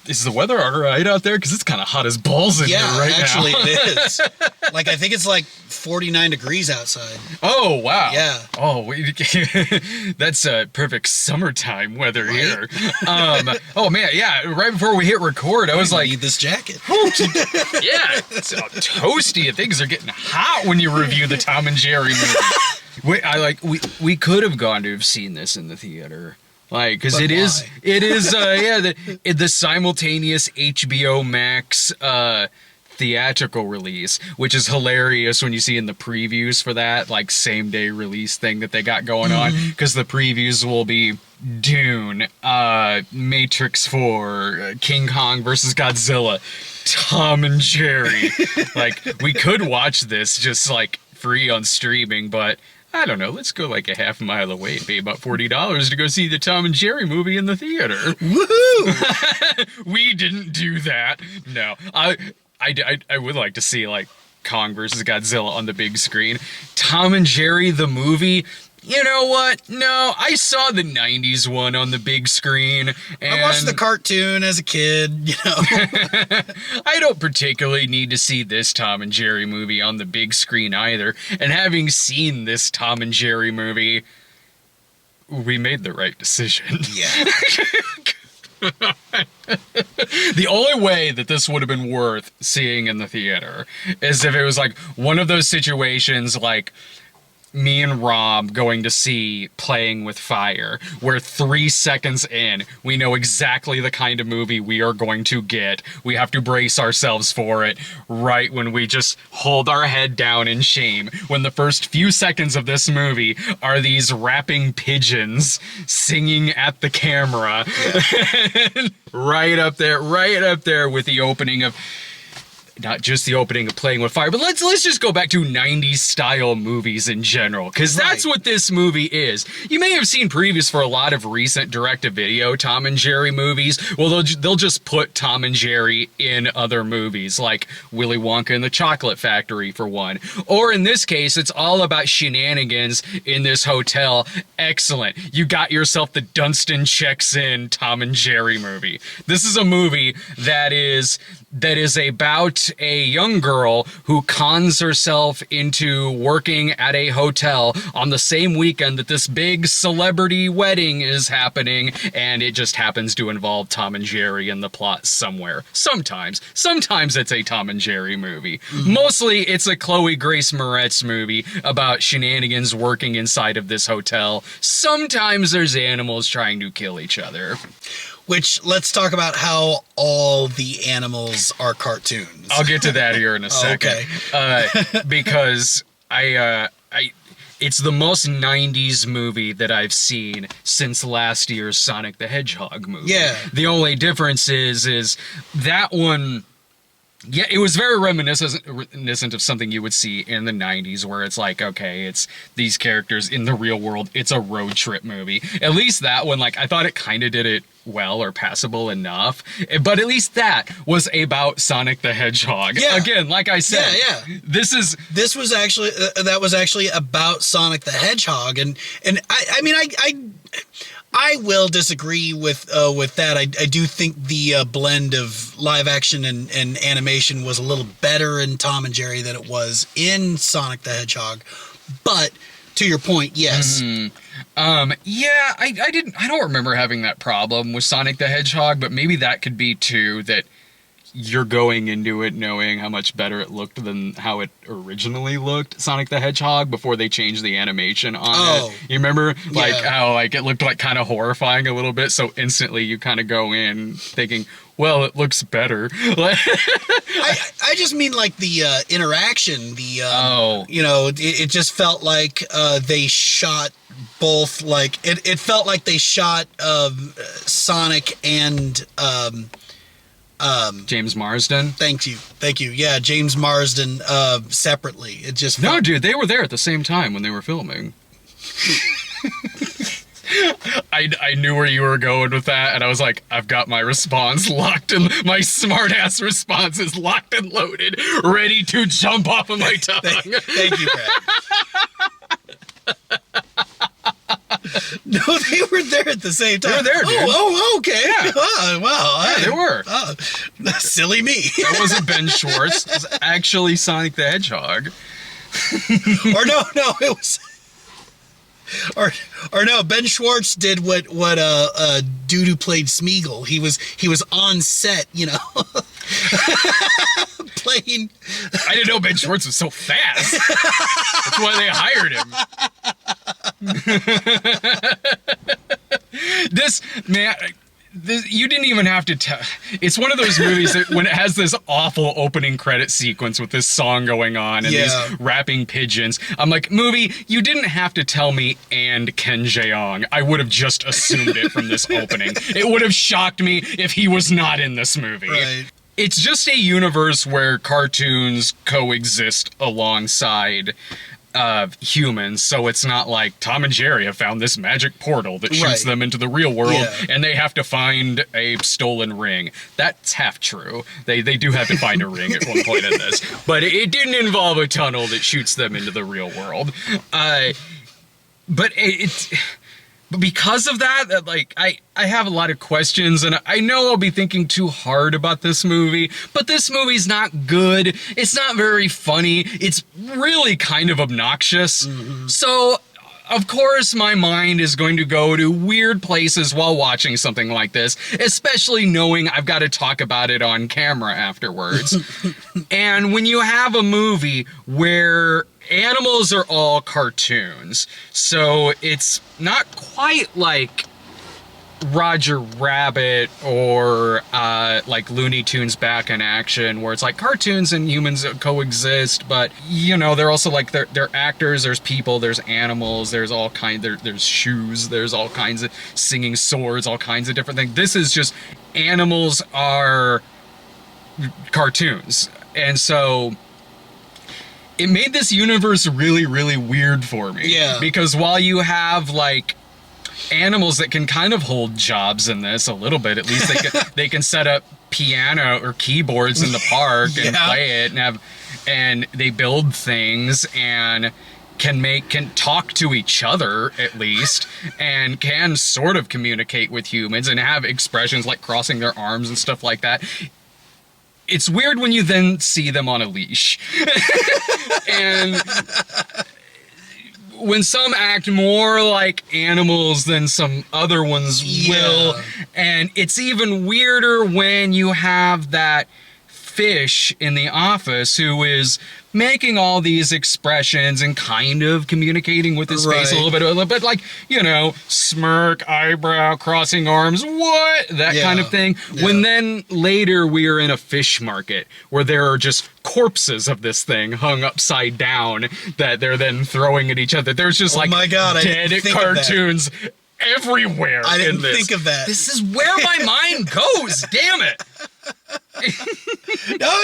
Is the weather all right out there? Because it's kind of hot as balls in here right now. Actually it is. Like, I think it's like 49 degrees outside. Oh, wow. Yeah. Oh, that's perfect summertime weather here. Oh, man, yeah, right before we hit record, I was like... need this jacket. Yeah, it's toasty and things are getting hot when you review the Tom and Jerry movie. We could have gone to have seen this in the theater. Like, because it is, the simultaneous HBO Max theatrical release, which is hilarious when you see in the previews for that, like, same day release thing that they got going on, because the previews will be Dune, Matrix 4, King Kong versus Godzilla, Tom and Jerry. Like, we could watch this just, like, free on streaming, but... I don't know, let's go like a half mile away and pay about $40 to go see the Tom and Jerry movie in the theater. Woohoo! We didn't do that. No, I would like to see like Kong versus Godzilla on the big screen. Tom and Jerry, the movie, you know what? No, I saw the 90s one on the big screen. And I watched the cartoon as a kid, you know. I don't particularly need to see this Tom and Jerry movie on the big screen either. And having seen this Tom and Jerry movie, we made the right decision. Yeah. The only way that this would have been worth seeing in the theater is if it was like one of those situations like me and Rob going to see Playing with Fire, where 3 seconds in, we know exactly the kind of movie we are going to get. We have to brace ourselves for it right when we just hold our head down in shame. When the first few seconds of this movie are these rapping pigeons singing at the camera. Yeah. right up there with the opening of... Not just the opening of Playing with Fire, but let's just go back to 90s style movies in general, because that's what this movie is. You may have seen previews for a lot of recent direct-to-video Tom and Jerry movies. Well, they'll just put Tom and Jerry in other movies, like Willy Wonka and the Chocolate Factory, for one. Or in this case, it's all about shenanigans in this hotel. Excellent. You got yourself the Dunstan Checks In Tom and Jerry movie. This is a movie that is about a young girl who cons herself into working at a hotel on the same weekend that this big celebrity wedding is happening, and it just happens to involve Tom and Jerry in the plot somewhere. Sometimes it's a Tom and Jerry movie. Mostly it's a Chloë Grace Moretz movie about shenanigans working inside of this hotel. Sometimes there's animals trying to kill each other. Which, let's talk about how all the animals are cartoons. I'll get to that here in a second. Okay. Because it's the most 90s movie that I've seen since last year's Sonic the Hedgehog movie. Yeah. The only difference is that one... Yeah, it was very reminiscent of something you would see in the 90s, where it's like, okay, it's these characters in the real world. It's a road trip movie. At least that one, like, I thought it kind of did it well or passable enough. But at least that was about Sonic the Hedgehog. Yeah. Again, like I said, yeah. This was actually that was actually about Sonic the Hedgehog, and I mean I will disagree with that. I do think the blend of live action and animation was a little better in Tom and Jerry than it was in Sonic the Hedgehog. But to your point, yes. Mm-hmm. Yeah, I don't remember having that problem with Sonic the Hedgehog, but maybe that could be too, that you're going into it knowing how much better it looked than how it originally looked, Sonic the Hedgehog, before they changed the animation on it. You remember, like, how, like, it looked, like, kind of horrifying a little bit, so instantly you kind of go in thinking, well, it looks better. I just mean, like, the interaction, you know, it just felt like they shot both, like, it felt like they shot Sonic and... James Marsden. Thank you. Yeah, James Marsden separately. It just No, dude, they were there at the same time when they were filming. I knew where you were going with that, and I was like, I've got my response locked, and my smart-ass response is locked and loaded, ready to jump off of my tongue. Thank you, Brad. No, they were there at the same time. They were there, dude. Oh, okay. Yeah. Oh, wow. Yeah, they were. Silly me. That wasn't Ben Schwartz. It was actually Sonic the Hedgehog. Or no, it was. Or no, Ben Schwartz did what dude who played Smeagol. He was on set, playing. I didn't know Ben Schwartz was so fast. That's why they hired him. This man. You didn't even have to tell. It's one of those movies that when it has this awful opening credit sequence with this song going on and these rapping pigeons, I'm like, movie, you didn't have to tell me and Ken Jeong. I would have just assumed it from this opening. It would have shocked me if he was not in this movie. Right. It's just a universe where cartoons coexist alongside humans, so it's not like Tom and Jerry have found this magic portal that shoots them into the real world and they have to find a stolen ring. That's half true. They do have to find a ring at one point in this, but it didn't involve a tunnel that shoots them into the real world. But because of that, like, I have a lot of questions, and I know I'll be thinking too hard about this movie, but this movie's not good. It's not very funny. It's really kind of obnoxious. Mm-hmm. So, of course, my mind is going to go to weird places while watching something like this, especially knowing I've got to talk about it on camera afterwards. And when you have a movie where animals are all cartoons, so it's not quite like Roger Rabbit or like Looney Tunes Back in Action, where it's like cartoons and humans coexist, but they're also like they're actors, there's people, there's animals, there's all kinds, there's shoes, there's all kinds of singing swords, all kinds of different things. This is just animals are cartoons, and so it made this universe really, really weird for me. Yeah. Because while you have, like, animals that can kind of hold jobs in this a little bit, at least they can set up piano or keyboards in the park and play it and they build things and can talk to each other at least and can sort of communicate with humans and have expressions like crossing their arms and stuff like that. It's weird when you then see them on a leash. And when some act more like animals than some other ones will. And it's even weirder when you have that fish in the office who is making all these expressions and kind of communicating with his face a little bit like, smirk, eyebrow, crossing arms, what? That kind of thing. Yeah. When then later we are in a fish market where there are just corpses of this thing hung upside down that they're then throwing at each other. There's just dead cartoons everywhere. I didn't think of that. This is where my mind goes. Damn it. No,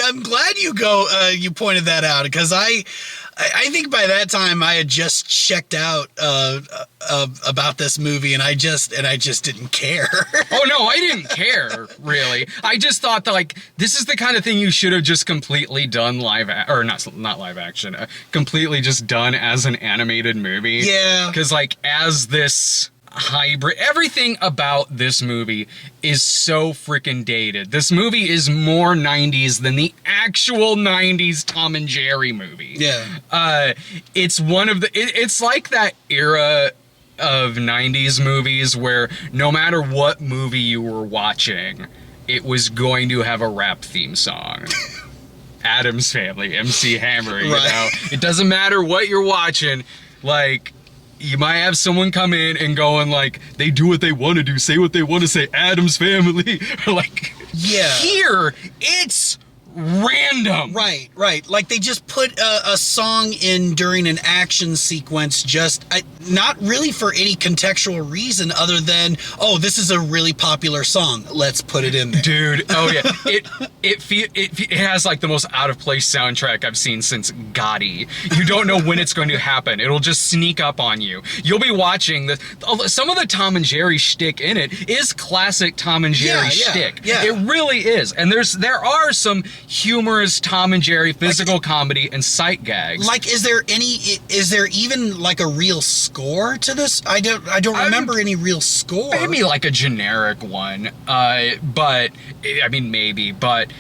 I'm glad you pointed that out, because I think by that time I had just checked out about this movie, and I just didn't care. Oh no, I didn't care really. I just thought that like this is the kind of thing you should have just completely done not live action, completely just done as an animated movie. Yeah, because like as this hybrid, everything about this movie is so freaking dated. This movie is more 90s than the actual 90s Tom and Jerry movie. Yeah. It's one of it's like that era of 90s movies where no matter what movie you were watching, it was going to have a rap theme song. Addams Family, MC Hammer, It doesn't matter what you're watching, like you might have someone come in and going like, they do what they want to do, say what they want to say, Addams Family. Like, here, it's random. Right. Like they just put a song in during an action sequence, not really for any contextual reason other than, oh, this is a really popular song, let's put it in there. Dude, oh yeah. It has like the most out of place soundtrack I've seen since Gotti. You don't know when it's going to happen. It'll just sneak up on you. You'll be watching some of the Tom and Jerry shtick in it is classic Tom and Jerry shtick. Yeah. It really is. And there are some humorous Tom and Jerry physical comedy and sight gags. Like, is there even like a real score to this? I don't remember any real score. Maybe like a generic one, but I mean maybe. But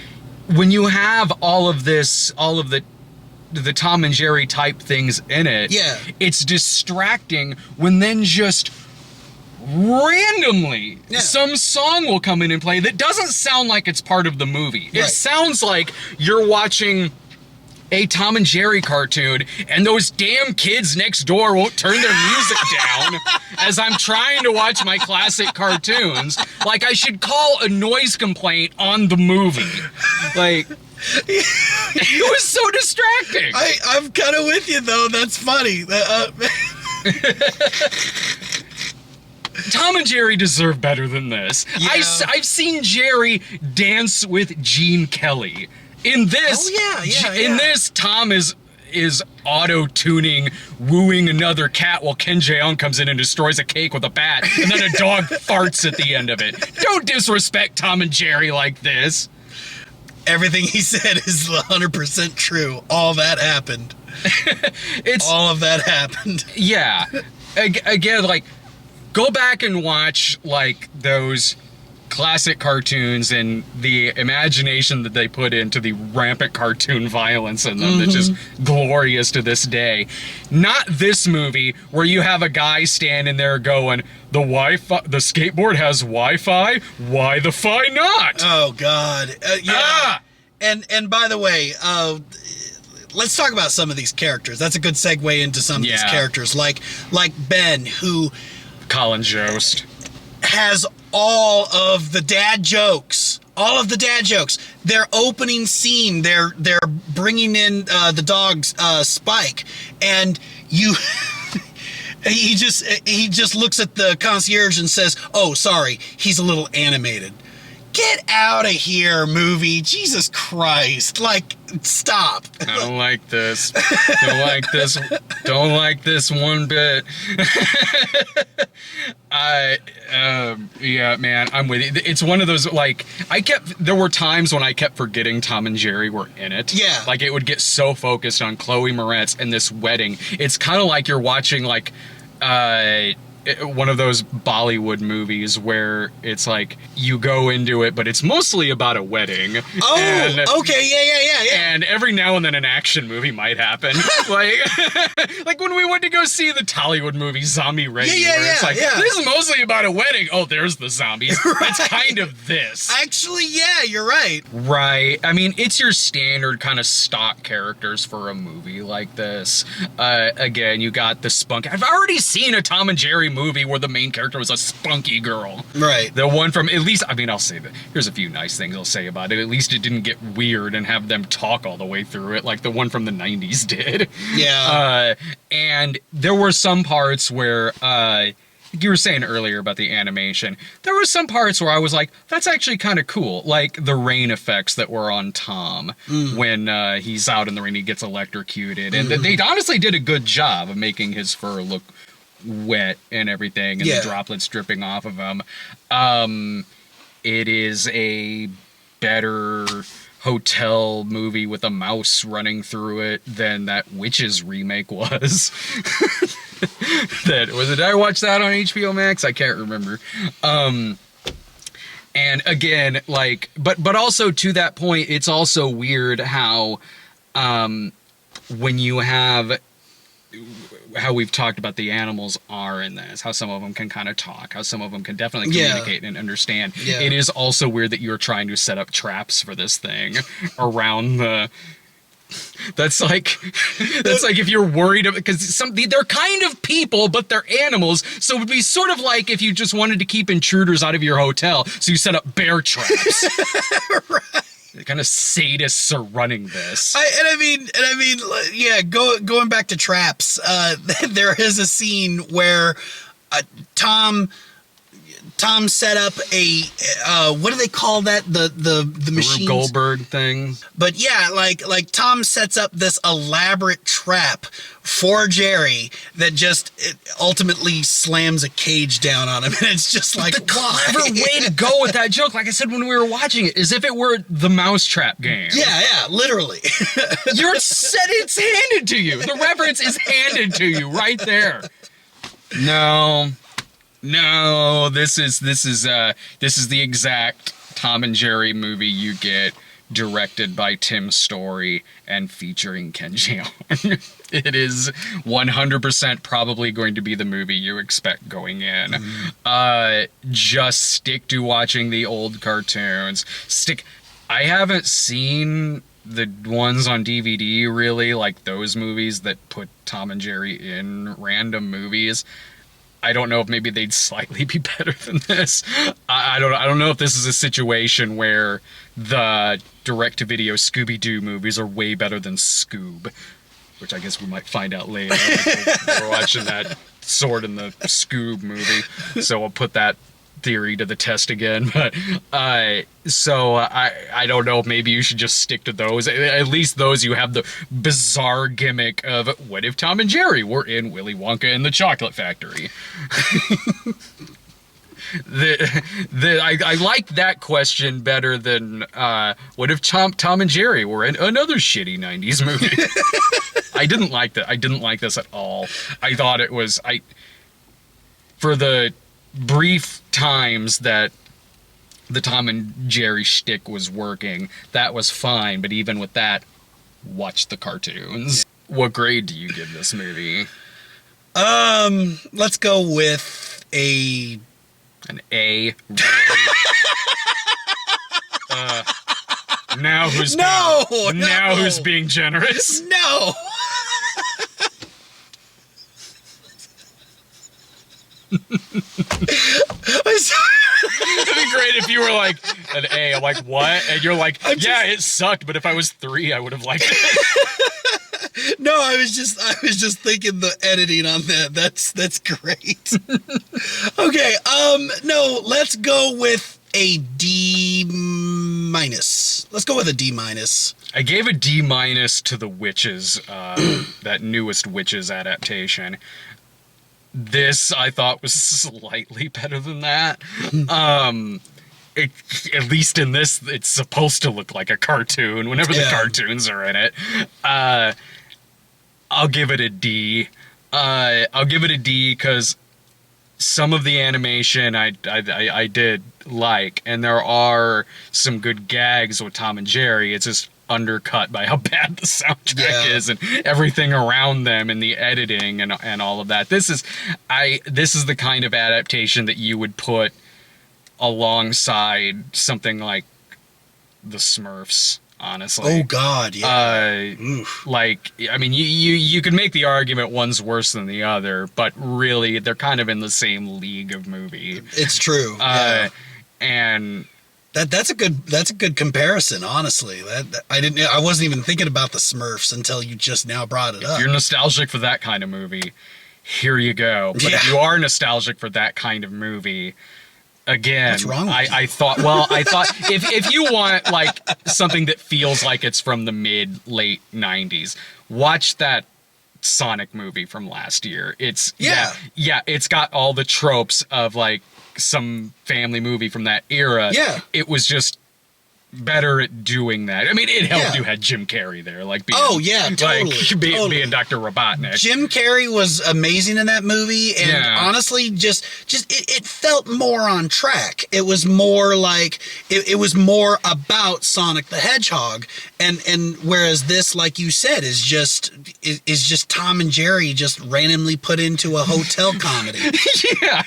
when you have all of the Tom and Jerry type things in it, yeah, it's distracting when then just randomly some song will come in and play that doesn't sound like it's part of the movie. It sounds like you're watching a Tom and Jerry cartoon and those damn kids next door won't turn their music down as I'm trying to watch my classic cartoons. Like, I should call a noise complaint on the movie. Like, it was so distracting. I'm kind of with you, though. That's funny. Tom and Jerry deserve better than this. Yeah. I've seen Jerry dance with Gene Kelly. In this, in this, Tom is auto-tuning, wooing another cat while Ken Jeong comes in and destroys a cake with a bat, and then a dog farts at the end of it. Don't disrespect Tom and Jerry like this. Everything he said is 100% true. All that happened. All of that happened. Yeah. Again, like, go back and watch, like, those classic cartoons and the imagination that they put into the rampant cartoon violence in them that's just glorious to this day. Not this movie where you have a guy standing there going, the skateboard has Wi-Fi? Why the fi not? Oh, God. Yeah. And by the way, let's talk about some of these characters. That's a good segue into some of these characters. Like Ben, who... Colin Jost. Has all of the dad jokes. All of the dad jokes. Their opening scene, they're bringing in the dog Spike, and you... he just looks at the concierge and says, "Oh, sorry, he's a little animated." Get out of here, movie. Jesus Christ. Like, stop. I don't like this. Don't like this. Don't like this one bit. Yeah, man, I'm with you. It's one of those, like, there were times when I kept forgetting Tom and Jerry were in it. Yeah. Like, it would get so focused on Chloë Moretz and this wedding. It's kind of like you're watching, like, one of those Bollywood movies where it's like you go into it, but it's mostly about a wedding. Oh, okay, yeah. And every now and then an action movie might happen. like when we went to go see the Tollywood movie Zombie Ready, where it's like, this is mostly about a wedding. Oh, there's the zombies. Right. It's kind of this. Actually, yeah, you're right. Right. I mean, it's your standard kind of stock characters for a movie like this. Again, you got the spunk. I've already seen a Tom and Jerry movie where the main character was a spunky girl. Right. The one from, at least, I mean, I'll say that. Here's a few nice things I'll say about it. At least it didn't get weird and have them talk all the way through it like the one from the 90s did. Yeah. And there were some parts where, you were saying earlier about the animation, there were some parts where I was like, that's actually kind of cool. Like the rain effects that were on Tom when he's out in the rain, he gets electrocuted. And they honestly did a good job of making his fur look wet and everything, and the droplets dripping off of him. It is a better hotel movie with a mouse running through it than that Witches remake was. Did I watch that on HBO Max? I can't remember. And again, like, but also to that point, it's also weird how when you have how we've talked about the animals are in this, how some of them can kind of talk, how some of them can definitely communicate and understand. Yeah. It is also weird that you're trying to set up traps for this thing around the... That's like if you're worried about, because they're kind of people, but they're animals. So it would be sort of like if you just wanted to keep intruders out of your hotel, so you set up bear traps. Right. The kind of sadists are running this. Going back to traps, there is a scene where Tom Tom set up a what do they call that? The machine Goldberg thing. But yeah, like Tom sets up this elaborate trap for Jerry that just ultimately slams a cage down on him, and it's just like The clever way to go with that joke, like I said when we were watching it, is if it were the mousetrap game. Yeah, literally. It's handed to you. The reference is handed to you right there. No, this is the exact Tom and Jerry movie you get, directed by Tim Story and featuring Ken Jeong. It is 100% probably going to be the movie you expect going in. Just stick to watching the old cartoons. I haven't seen the ones on DVD, really, like those movies that put Tom and Jerry in random movies. I don't know if maybe they'd slightly be better than this. I don't know if this is a situation where the direct-to-video Scooby-Doo movies are way better than Scoob, which I guess we might find out later. We're watching that Sword in the Scoob movie, so we'll put that theory to the test again. But so I don't know if maybe you should just stick to those. At least those you have the bizarre gimmick of what if Tom and Jerry were in Willy Wonka and the Chocolate Factory. I like that question better than what if Tom and Jerry were in another shitty 90s movie. I didn't like that. I didn't like this at all. I thought it was for the brief times that the Tom and Jerry shtick was working, that was fine, but even with that, watch the cartoons. What grade do you give this movie? Let's go with an A. Now who's being generous? No. It'd be great if you were like an A. I'm like, what? And you're like, it sucked, but if I was 3, I would have liked it. No, I was just thinking the editing on that. That's great. Okay, no, let's go with a D-. Let's go with a D-. I gave a D- to the Witches, that newest Witches adaptation. This, I thought, was slightly better than that. At least in this, it's supposed to look like a cartoon whenever the cartoons are in it. I'll give it a D. I'll give it a D because some of the animation I did like, and there are some good gags with Tom and Jerry. It's just undercut by how bad the soundtrack is and everything around them and the editing and all of that. This is the kind of adaptation that you would put alongside something like the Smurfs, honestly. Oh God, yeah. Like, I mean, you could make the argument one's worse than the other, but really they're kind of in the same league of movie. It's true. And that's a good comparison, honestly. I wasn't even thinking about the Smurfs until you just now brought it up. If you're nostalgic for that kind of movie, here you go. But if you are nostalgic for that kind of movie, again, what's wrong with you? I thought if you want like something that feels like it's from the late 90s, watch that Sonic movie from last year. It's it's got all the tropes of like some family movie from that era. Yeah. It was just better at doing that. I mean, it helped you had Jim Carrey there, like being, totally. being Dr. Robotnik. Jim Carrey was amazing in that movie, and honestly, just it felt more on track. It was more like it was more about Sonic the Hedgehog, and whereas this, like you said, is just Tom and Jerry just randomly put into a hotel comedy. Yeah.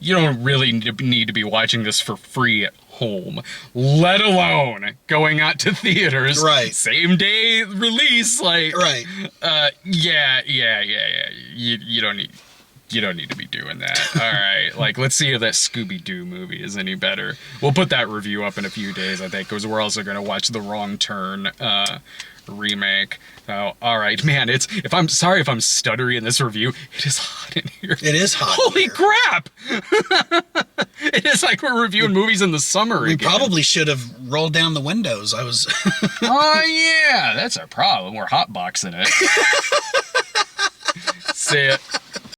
You don't really need to be watching this for free at home, let alone going out to theaters. Right. Same day release, like. Right. You don't need. You don't need to be doing that. All right, like, let's see if that Scooby-Doo movie is any better. We'll put that review up in a few days, I think, because we're also going to watch the Wrong Turn remake. Oh, all right, man. I'm sorry if I'm stuttering in this review. It is hot in here. It is hot. Holy crap! It is like we're reviewing movies in the summer. We again. probably should have rolled down the windows. I was. Oh yeah, that's a problem. We're hotboxing it. See it.